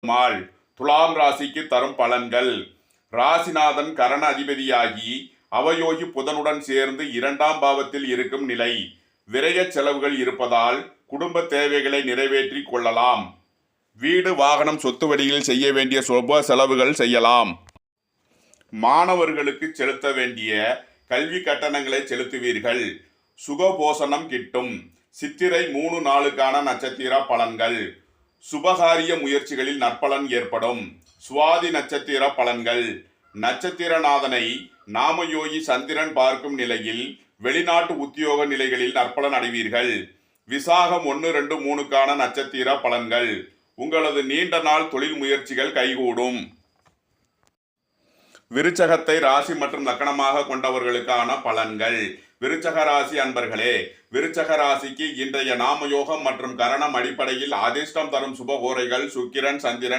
Mall துலாம் ராசிக்கு தரும் பலன்கள். ராசிநாதன் கரண அதிபதியாகி அவயோகி புதனுடன் சேர்ந்து 2ஆம் பாவத்தில் இருக்கும் நிலை. விரய செலவுகள் இருப்பதால் குடும்ப தேவைகளை நிறைவேற்றி கொள்ளலாம். வீடு வாகனம் சொத்து வழியில் செய்ய வேண்டிய சுப செலவுகள் செய்யலாம். மாணவர்களுக்கு செலுத்த வேண்டிய கல்வி கட்டணங்களை செலுத்துவீர்கள். சுகபோசனம் கிட்டும். சித்திரை 3 நாளுக்கான நட்சத்திர பலன்கள். சுபகாரிய முயற்சிகளில் நற்பலன் ஏற்படும். சுவாதி நட்சத்திர பலன்கள். நட்சத்திரநாதனை நாமயோகி சந்திரன் பார்க்கும் நிலையில் வெளிநாட்டு உத்தியோக நிலைகளில் நற்பலன் அடைவீர்கள். விசாகம் 1, 2, 3க்கான நட்சத்திர பலன்கள். உங்களது நீண்ட நாள் தொழில் முயற்சிகள் கைகூடும். விருச்சகத்தை ராசி மற்றும் லக்கணமாக கொண்டவர்களுக்கான பலன்கள். விருச்சக ராசி அன்பர்களே, விருச்சக ராசிக்கு இன்றைய நாமயோகம் மற்றும் கரணம் அடிப்படையில் அதிர்ஷ்டம் தரும் சுபகோரைகள் சுக்கிரன், சந்திரன்,